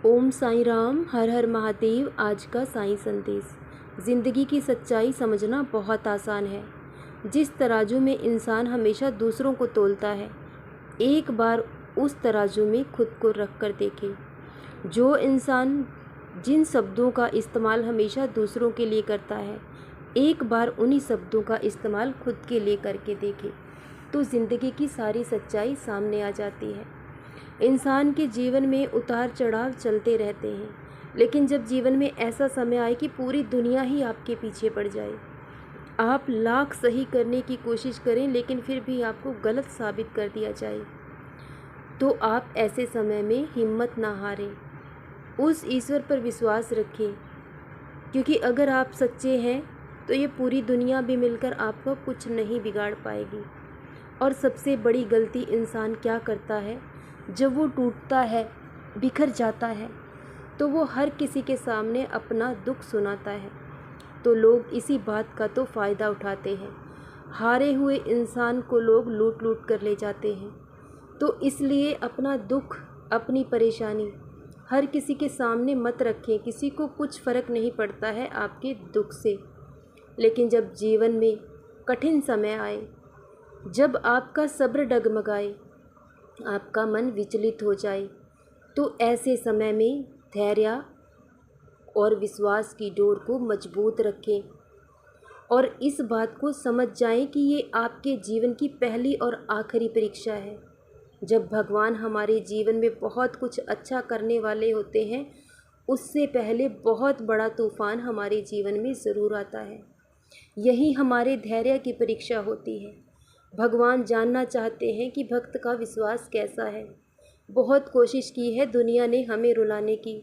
ओम साईं राम, हर हर महादेव। आज का साईं संदेश। ज़िंदगी की सच्चाई समझना बहुत आसान है। जिस तराजू में इंसान हमेशा दूसरों को तोलता है, एक बार उस तराजू में खुद को रख कर देखे। जो इंसान जिन शब्दों का इस्तेमाल हमेशा दूसरों के लिए करता है, एक बार उन्हीं शब्दों का इस्तेमाल खुद के लिए करके देखे, तो ज़िंदगी की सारी सच्चाई सामने आ जाती है। इंसान के जीवन में उतार चढ़ाव चलते रहते हैं, लेकिन जब जीवन में ऐसा समय आए कि पूरी दुनिया ही आपके पीछे पड़ जाए, आप लाख सही करने की कोशिश करें लेकिन फिर भी आपको गलत साबित कर दिया जाए, तो आप ऐसे समय में हिम्मत ना हारें। उस ईश्वर पर विश्वास रखें, क्योंकि अगर आप सच्चे हैं तो ये पूरी दुनिया भी मिलकर आपको कुछ नहीं बिगाड़ पाएगी। और सबसे बड़ी गलती इंसान क्या करता है, जब वो टूटता है, बिखर जाता है, तो वो हर किसी के सामने अपना दुख सुनाता है, तो लोग इसी बात का तो फ़ायदा उठाते हैं। हारे हुए इंसान को लोग लूट लूट कर ले जाते हैं। तो इसलिए अपना दुख, अपनी परेशानी हर किसी के सामने मत रखें। किसी को कुछ फ़र्क नहीं पड़ता है आपके दुख से। लेकिन जब जीवन में कठिन समय आए, जब आपका सब्र डगमगाए, आपका मन विचलित हो जाए, तो ऐसे समय में धैर्य और विश्वास की डोर को मजबूत रखें और इस बात को समझ जाएं कि ये आपके जीवन की पहली और आखिरी परीक्षा है। जब भगवान हमारे जीवन में बहुत कुछ अच्छा करने वाले होते हैं, उससे पहले बहुत बड़ा तूफान हमारे जीवन में ज़रूर आता है। यही हमारे धैर्य की परीक्षा होती है। भगवान जानना चाहते हैं कि भक्त का विश्वास कैसा है। बहुत कोशिश की है दुनिया ने हमें रुलाने की,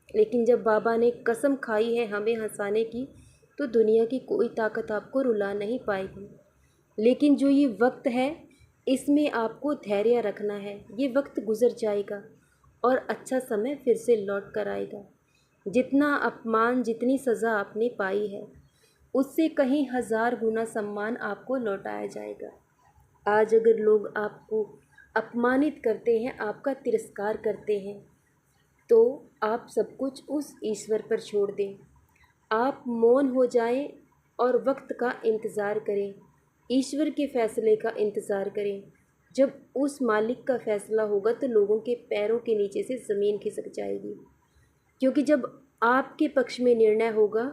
लेकिन जब बाबा ने कसम खाई है हमें हंसाने की, तो दुनिया की कोई ताकत आपको रुला नहीं पाएगी। लेकिन जो ये वक्त है, इसमें आपको धैर्य रखना है। ये वक्त गुजर जाएगा और अच्छा समय फिर से लौट कर आएगा। जितना अपमान, जितनी सज़ा आपने पाई है, उससे कहीं 1000 गुना सम्मान आपको लौटाया जाएगा। आज अगर लोग आपको अपमानित करते हैं, आपका तिरस्कार करते हैं, तो आप सब कुछ उस ईश्वर पर छोड़ दें। आप मौन हो जाएं और वक्त का इंतज़ार करें, ईश्वर के फ़ैसले का इंतज़ार करें। जब उस मालिक का फ़ैसला होगा तो लोगों के पैरों के नीचे से ज़मीन खिसक जाएगी, क्योंकि जब आपके पक्ष में निर्णय होगा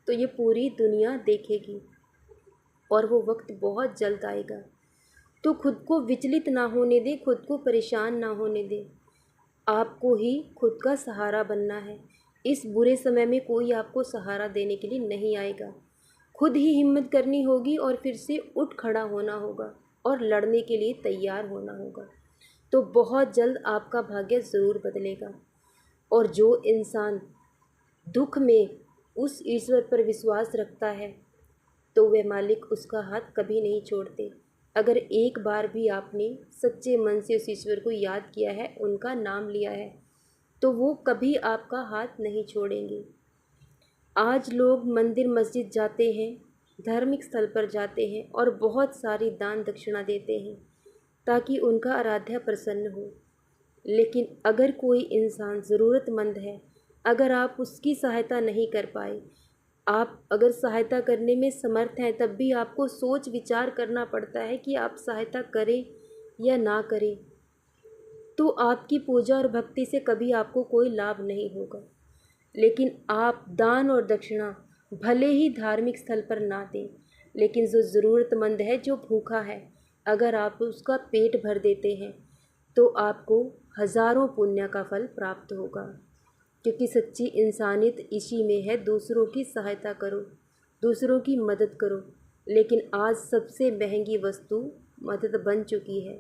तो ये पूरी दुनिया देखेगी और वो वक्त बहुत जल्द आएगा। तो खुद को विचलित ना होने दें, खुद को परेशान ना होने दें। आपको ही खुद का सहारा बनना है। इस बुरे समय में कोई आपको सहारा देने के लिए नहीं आएगा। खुद ही हिम्मत करनी होगी और फिर से उठ खड़ा होना होगा और लड़ने के लिए तैयार होना होगा। तो बहुत जल्द आपका भाग्य ज़रूर बदलेगा। और जो इंसान दुख में उस ईश्वर पर विश्वास रखता है, तो वह मालिक उसका हाथ कभी नहीं छोड़ते। अगर एक बार भी आपने सच्चे मन से उस ईश्वर को याद किया है, उनका नाम लिया है, तो वो कभी आपका हाथ नहीं छोड़ेंगे। आज लोग मंदिर मस्जिद जाते हैं, धार्मिक स्थल पर जाते हैं और बहुत सारी दान दक्षिणा देते हैं ताकि उनका आराध्य प्रसन्न हो। लेकिन अगर कोई इंसान ज़रूरतमंद है, अगर आप उसकी सहायता नहीं कर पाए, आप अगर सहायता करने में समर्थ हैं, तब भी आपको सोच विचार करना पड़ता है कि आप सहायता करें या ना करें, तो आपकी पूजा और भक्ति से कभी आपको कोई लाभ नहीं होगा। लेकिन आप दान और दक्षिणा भले ही धार्मिक स्थल पर ना दें, लेकिन जो ज़रूरतमंद है, जो भूखा है, अगर आप उसका पेट भर देते हैं, तो आपको हज़ारों पुण्य का फल प्राप्त होगा। क्योंकि सच्ची इंसानियत इसी में है, दूसरों की सहायता करो, दूसरों की मदद करो। लेकिन आज सबसे महंगी वस्तु मदद बन चुकी है।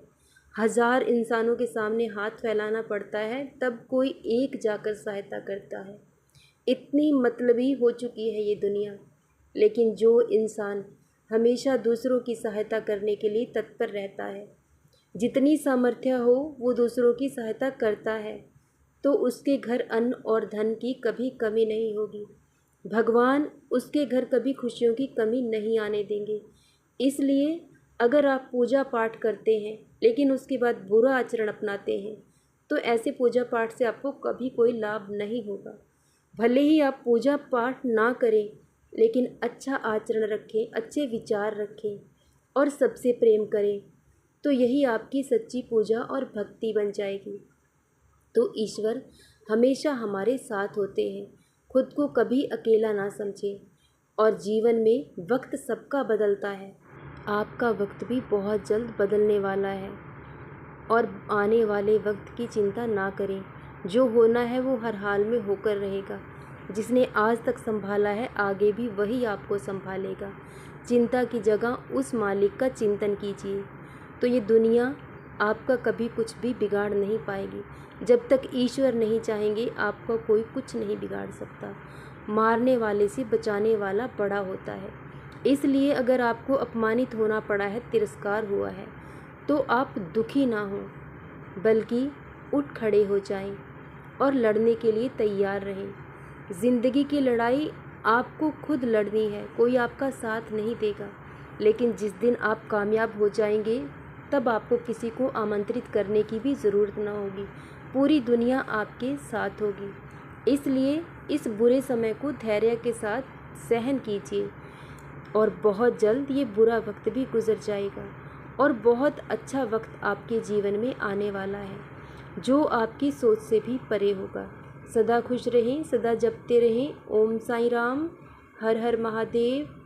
1000 इंसानों के सामने हाथ फैलाना पड़ता है, तब कोई एक जाकर सहायता करता है। इतनी मतलबी हो चुकी है ये दुनिया। लेकिन जो इंसान हमेशा दूसरों की सहायता करने के लिए तत्पर रहता है, जितनी सामर्थ्य हो वो दूसरों की सहायता करता है, तो उसके घर अन्न और धन की कभी कमी नहीं होगी। भगवान उसके घर कभी खुशियों की कमी नहीं आने देंगे। इसलिए अगर आप पूजा पाठ करते हैं लेकिन उसके बाद बुरा आचरण अपनाते हैं, तो ऐसे पूजा पाठ से आपको कभी कोई लाभ नहीं होगा। भले ही आप पूजा पाठ ना करें, लेकिन अच्छा आचरण रखें, अच्छे विचार रखें और सबसे प्रेम करें, तो यही आपकी सच्ची पूजा और भक्ति बन जाएगी। तो ईश्वर हमेशा हमारे साथ होते हैं। खुद को कभी अकेला ना समझें। और जीवन में वक्त सबका बदलता है, आपका वक्त भी बहुत जल्द बदलने वाला है। और आने वाले वक्त की चिंता ना करें। जो होना है वो हर हाल में होकर रहेगा। जिसने आज तक संभाला है, आगे भी वही आपको संभालेगा। चिंता की जगह उस मालिक का चिंतन कीजिए, तो ये दुनिया आपका कभी कुछ भी बिगाड़ नहीं पाएगी। जब तक ईश्वर नहीं चाहेंगे, आपका कोई कुछ नहीं बिगाड़ सकता। मारने वाले से बचाने वाला बड़ा होता है। इसलिए अगर आपको अपमानित होना पड़ा है, तिरस्कार हुआ है, तो आप दुखी ना हों, बल्कि उठ खड़े हो जाएं और लड़ने के लिए तैयार रहें। ज़िंदगी की लड़ाई आपको खुद लड़नी है, कोई आपका साथ नहीं देगा। लेकिन जिस दिन आप कामयाब हो जाएंगे, तब आपको किसी को आमंत्रित करने की भी ज़रूरत ना होगी। पूरी दुनिया आपके साथ होगी। इसलिए इस बुरे समय को धैर्य के साथ सहन कीजिए, और बहुत जल्द ये बुरा वक्त भी गुजर जाएगा और बहुत अच्छा वक्त आपके जीवन में आने वाला है, जो आपकी सोच से भी परे होगा। सदा खुश रहें, सदा जपते रहें। ओम साईं राम। हर हर महादेव।